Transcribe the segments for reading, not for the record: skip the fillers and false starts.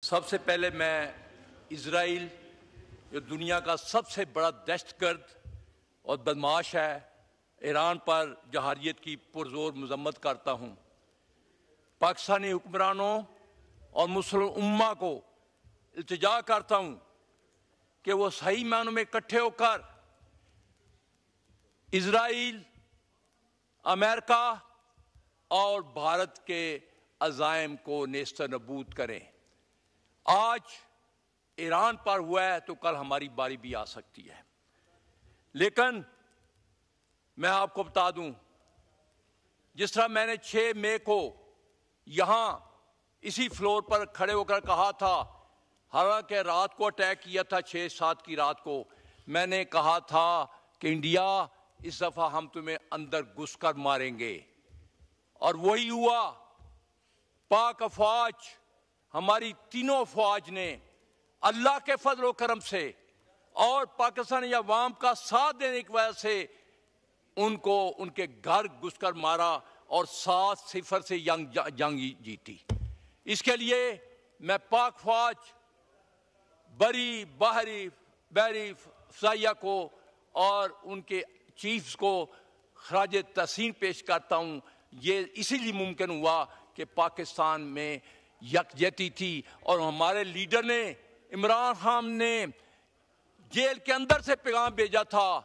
सबसे पहले मैं इजराइल जो दुनिया का सबसे बड़ा दहशतगर्द और बदमाश है, ईरान पर जहारियत की पुरजोर मजम्मत करता हूँ। पाकिस्तानी हुक्मरानों और मुस्लिम उम्मा को इल्तिजा करता हूँ कि वो सही मायनों में इकट्ठे होकर इजराइल, अमेरिका और भारत के अज़ाइम को नेस्त नबूद करें। आज ईरान पर हुआ है तो कल हमारी बारी भी आ सकती है। लेकिन मैं आपको बता दूं, जिस तरह मैंने 6 मई को यहां इसी फ्लोर पर खड़े होकर कहा था, हालांकि रात को अटैक किया था 6-7 की रात को, मैंने कहा था कि इंडिया इस दफा हम तुम्हें अंदर घुसकर मारेंगे, और वही हुआ। पाक अफवाज, हमारी तीनों अफवाज ने अल्लाह के फजल करम से और पाकिस्तानी अवाम का साथ देने की वजह से उनको उनके घर घुसकर मारा और 7-0 से जंग जीती। इसके लिए मैं पाक फौज, बरी, बहरी फजाइया को और उनके चीफ्स को खराज तहसीन पेश करता हूँ। ये इसीलिए मुमकिन हुआ कि पाकिस्तान में यकजहती थी और हमारे लीडर ने, इमरान खान ने जेल के अंदर से पैगाम भेजा था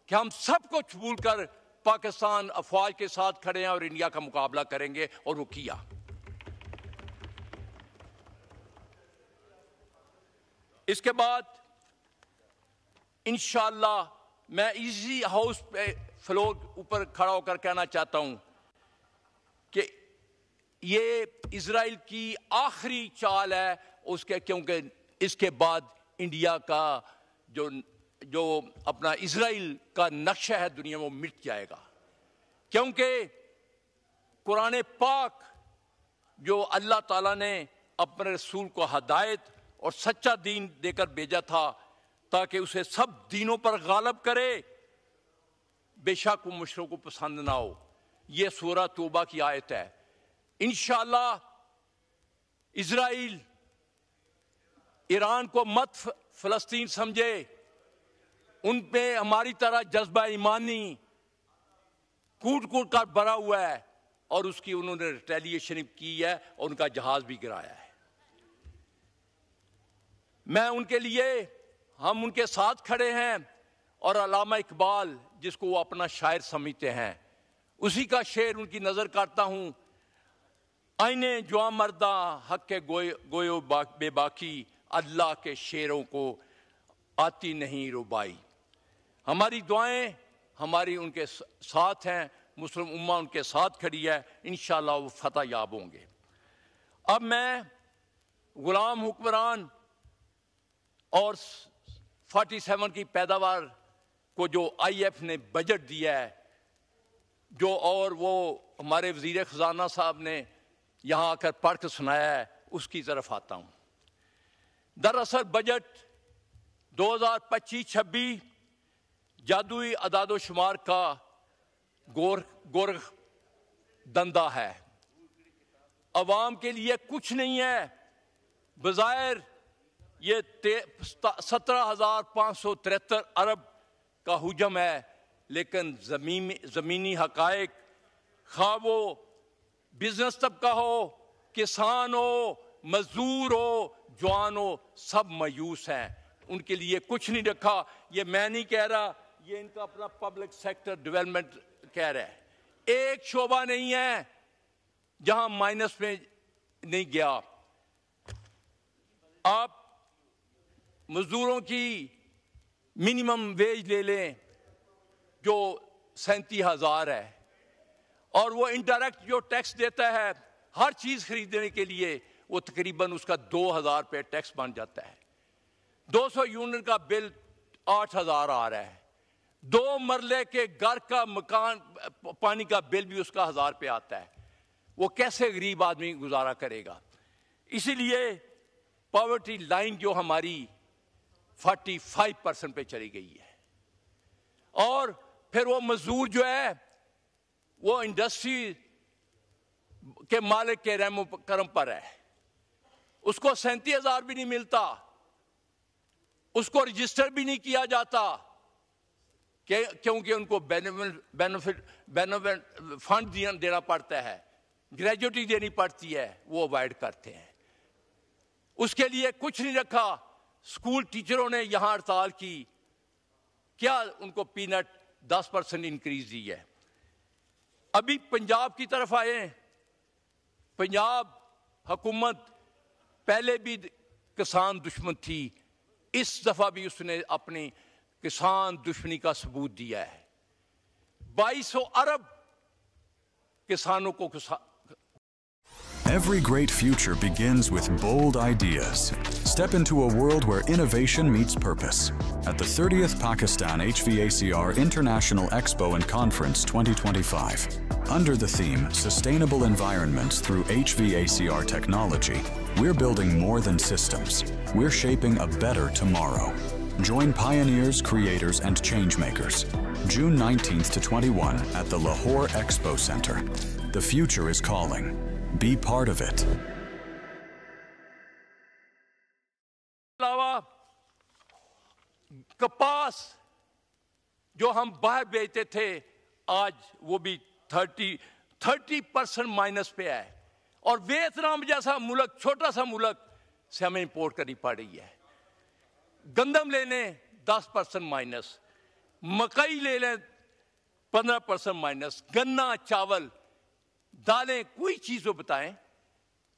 कि हम सबको छूल कर पाकिस्तान अफवाज के साथ खड़े हैं और इंडिया का मुकाबला करेंगे, और वो किया। इसके बाद इंशाअल्लाह मैं इसी हाउस पे फ्लोर ऊपर खड़ा होकर कहना चाहता हूं कि ये इजराइल की आखिरी चाल है उसके, क्योंकि इसके बाद इंडिया का जो अपना इजराइल का नक्शा है दुनिया में, वो मिट जाएगा। क्योंकि कुरान पाक जो अल्लाह ताला ने अपने रसूल को हदायत और सच्चा दीन देकर भेजा था ताकि उसे सब दीनों पर गालब करे, बेशक वो मुशरिकों को पसंद ना हो। ये सूरह तौबा की आयत है। इंशाअल्लाह इजराइल ईरान को मत फलस्तीन समझे, उन पे हमारी तरह जज्बा ईमानी कूट कूट कर भरा हुआ है, और उसकी उन्होंने रिटेलिएशन की है और उनका जहाज भी गिराया है। मैं उनके लिए, हम उनके साथ खड़े हैं, और अल्लामा इकबाल जिसको वो अपना शायर समझते हैं, उसी का शेर उनकी नजर करता हूं। आईने जुआ मर्दा हक के गोयो बेबाकी, अल्लाह के शेरों को आती नहीं रुबाई। हमारी दुआएं हमारी उनके साथ हैं, मुस्लिम उम्मा उनके साथ खड़ी है, इंशाअल्लाह वो फतह याब होंगे। अब मैं गुलाम हुक्मरान और 47 की पैदावार को जो IF ने बजट दिया है, जो और वो हमारे वजीर खजाना साहब ने यहाँ आकर पढ़ कर सुनाया है, उसकी तरफ आता हूँ। दरअसल बजट 2025-26 जादुई अदादो शुमार का गोरख दंदा है। अवाम के लिए कुछ नहीं है। बज़ाहिर ये 17,573 अरब का हुजम है, लेकिन ज़मीनी हकायक, खा वो बिजनेस तबका हो, किसान हो, मजदूर हो, जवान हो, सब मायूस हैं। उनके लिए कुछ नहीं रखा। ये मैं नहीं कह रहा, ये इनका अपना पब्लिक सेक्टर डेवलपमेंट कह रहा है। एक शोबा नहीं है जहां माइनस में नहीं गया। आप मजदूरों की मिनिमम वेज ले लें जो 37,000 है, और वो इनडायरेक्ट जो टैक्स देता है हर चीज खरीदने के लिए, वो तकरीबन उसका 2,000 रुपये टैक्स बन जाता है। 200 यूनिट का बिल 8,000 आ रहा है। 2 मरले के घर का मकान पानी का बिल भी उसका 1,000 रुपये आता है। वो कैसे गरीब आदमी गुजारा करेगा? इसीलिए पॉवर्टी लाइन जो हमारी 45% पे चली गई है। और फिर वो मजदूर जो है वो इंडस्ट्री के मालिक के रहमो करम पर है। उसको 37,000 भी नहीं मिलता, उसको रजिस्टर भी नहीं किया जाता क्योंकि उनको बेनिफिट फंड देना पड़ता है, ग्रेजुएटी देनी पड़ती है, वो अवॉइड करते हैं। उसके लिए कुछ नहीं रखा। स्कूल टीचरों ने यहां हड़ताल की, क्या उनको पीनट 10% इंक्रीज दी है। अभी पंजाब की तरफ आए। पंजाब हुकूमत पहले भी किसान दुश्मन थी, इस दफा भी उसने अपनी किसान दुश्मनी का सबूत दिया है। 2200 अरब किसानों को Every great future begins with bold ideas. Step into a world where innovation meets purpose. At the 30th Pakistan HVACR International Expo and Conference 2025, under the theme Sustainable Environments Through HVACR Technology, we're building more than systems. We're shaping a better tomorrow. Join pioneers, creators, and changemakers. June 19th to 21 at the Lahore Expo Center. The future is calling. Be part of it. अलावा कपास जो हम बाहर बेचते थे, आज वो भी 30% माइनस पे है। और वियतनाम जैसा मुल्क, छोटा सा मुल्क से हमें इंपोर्ट करनी पड़ रही है। गंदम ले लें 10% माइनस, मकई ले लें 15% माइनस, गन्ना, चावल, दालें, कोई चीज वो बताएं।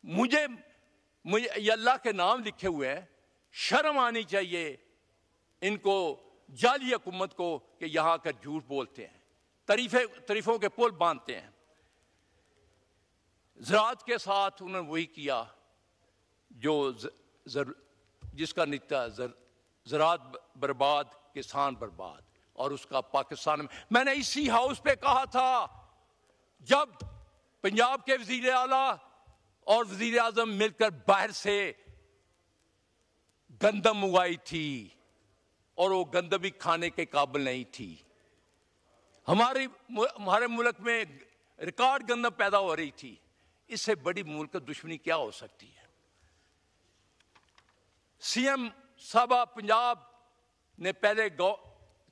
मुझे ये अल्लाह के नाम लिखे हुए हैं, शर्म आनी चाहिए इनको, जाली हुकूमत को, कि यहां कर झूठ बोलते हैं, तारीफों के पुल बांधते हैं। ज़राअत के साथ उन्होंने वही किया जो जिसका नित्या ज़राअत बर्बाद, किसान बर्बाद, और उसका पाकिस्तान में। मैंने इसी हाउस पे कहा था जब पंजाब के वजीर आला और वजीर आजम मिलकर बाहर से गंदम उगाई थी, और वो गंदम भी खाने के काबिल नहीं थी। हमारे मुल्क में रिकॉर्ड गंदम पैदा हो रही थी। इससे बड़ी मुल्क दुश्मनी क्या हो सकती है। सीएम साहबा पंजाब ने पहले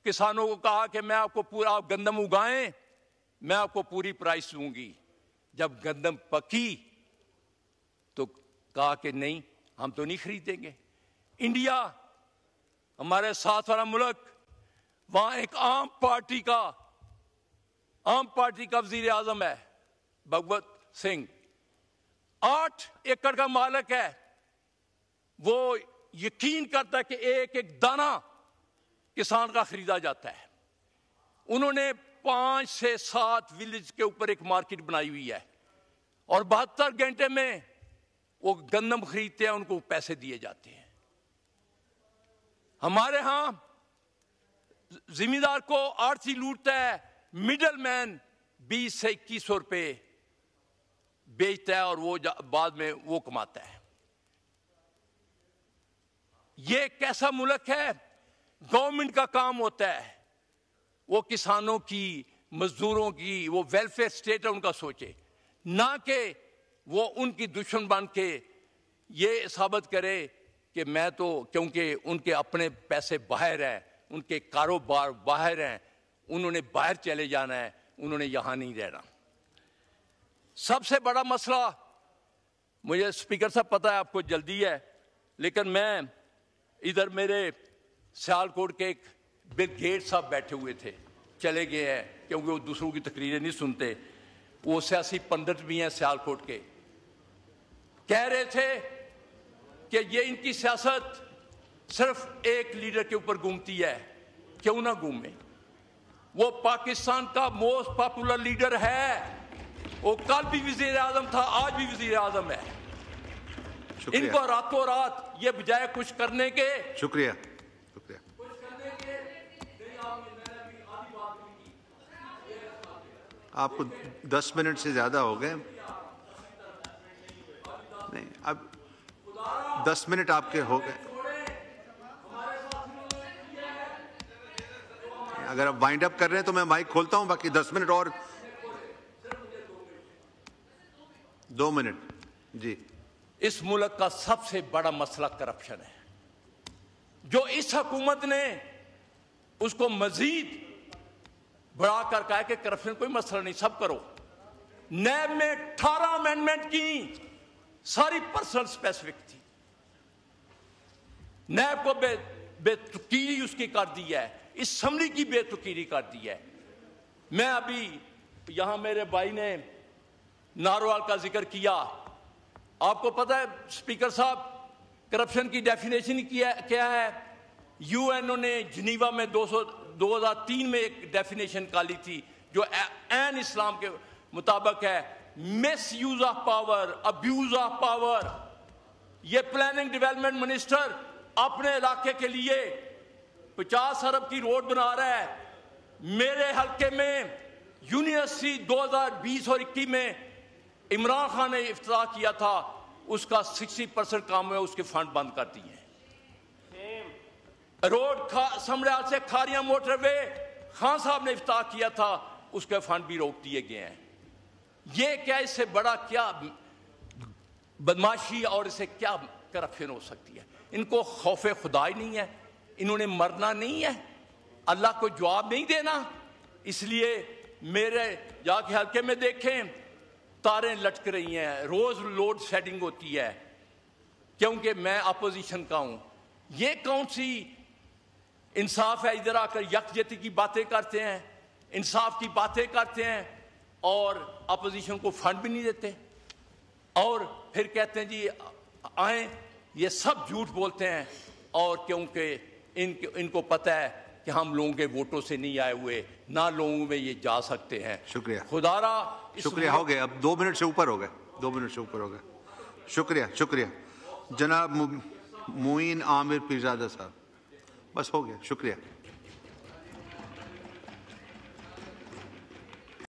किसानों को कहा कि मैं आपको पूरा, आप गंदम उगाएं, मैं आपको पूरी प्राइस दूंगी। जब गंदम पकी तो कहा कि नहीं, हम तो नहीं खरीदेंगे। इंडिया, हमारे साथ वाला मुल्क, वहां एक आम पार्टी का वजीर आजम है, भगवत सिंह, 8 एकड़ का मालिक है। वो यकीन करता है कि एक एक दाना किसान का खरीदा जाता है। उन्होंने 5 से 7 विलेज के ऊपर एक मार्केट बनाई हुई है, और 72 घंटे में वो गंदम खरीदते हैं, उनको पैसे दिए जाते हैं। हमारे यहां जिम्मेदार को आरती लूटता है, मिडल मैन 20 से 2100 रुपए बेचता है, और वो बाद में वो कमाता है। ये कैसा मुल्क है। गवर्नमेंट का काम होता है वो किसानों की, मजदूरों की, वो वेलफेयर स्टेट है उनका सोचे, ना कि वो उनकी दुश्मन बन के ये साबित करे कि मैं तो, क्योंकि उनके अपने पैसे बाहर हैं, उनके कारोबार बाहर हैं, उन्होंने बाहर चले जाना है, उन्होंने यहां नहीं रहना। सबसे बड़ा मसला, मुझे स्पीकर साहब पता है आपको जल्दी है, लेकिन मैं इधर मेरे सियालकोट के एक बिल गेट्स साहब बैठे हुए थे, चले गए हैं क्योंकि वो दूसरों की तकरीरें नहीं सुनते। वो सियासी पंडित भी हैं सियालकोट के, कह रहे थे कि ये इनकी सियासत सिर्फ एक लीडर के ऊपर घूमती है। क्यों ना घूमे, वो पाकिस्तान का मोस्ट पॉपुलर लीडर है। वो कल भी वजीर आजम था, आज भी वजीर आजम है। इनको रातों रात ये बजाय कुछ करने के, शुक्रिया, कुछ करने के, आपको 10 मिनट से ज्यादा हो गए। नहीं, अब 10 मिनट आपके हो गए। अगर आप वाइंड अप कर रहे हैं तो मैं माइक खोलता हूं, बाकी 10 मिनट और। 2 मिनट जी। इस मुल्क का सबसे बड़ा मसला करप्शन है, जो इस हुकूमत ने उसको मजीद बढ़ाकर कहा कि करप्शन कोई मसला नहीं, सब करो। नैब में 18 अमेंडमेंट की, सारी पर्सनल स्पेसिफिक थी। नैब को बेतुकीरी उसकी कर दी है, असम्बली की बेतुकीरी कर दी है। मैं अभी यहां मेरे भाई ने नारोवाल का जिक्र किया, आपको पता है स्पीकर साहब करप्शन की डेफिनेशन क्या है? यूएनओ ने जिनीवा में 2003 में एक डेफिनेशन निकाली थी जो एन इस्लाम के मुताबिक है, miss use of power, abuse of power. ये प्लानिंग डेवलपमेंट मिनिस्टर अपने इलाके के लिए 50 अरब की रोड बना रहा है। मेरे हल्के में यूनिवर्सिटी 2020 और 21 में इमरान खान ने इफ्तिताह किया था, उसका 60% काम है, उसके फंड बंद कर दिए। रोड समराल से खारिया मोटरवे खान साहब ने इफ्तिताह किया था, उसके फंड भी रोक दिए गए हैं। ये क्या, इससे बड़ा क्या बदमाशी और इससे क्या करप्शन हो सकती है? इनको खौफे खुदा ही नहीं है, इन्होंने मरना नहीं है, अल्लाह को जवाब नहीं देना। इसलिए मेरे जाके हल्के में देखें, तारें लटक रही हैं, रोज लोड शेडिंग होती है, क्योंकि मैं अपोजिशन का हूं। ये कौन सी इंसाफ है? इधर आकर यकजहती की बातें करते हैं, इंसाफ की बातें करते हैं और अपोजिशन को फंड भी नहीं देते, और फिर कहते हैं जी आए। ये सब झूठ बोलते हैं, और क्योंकि इनको पता है कि हम लोगों के वोटों से नहीं आए हुए, ना लोगों में ये जा सकते हैं। शुक्रिया खुदारा, शुक्रिया, हो गए, अब 2 मिनट से ऊपर हो गए, 2 मिनट से ऊपर हो गए। शुक्रिया शुक्रिया जनाब मुईन आमिर पीरजादा साहब, बस हो गया, शुक्रिया।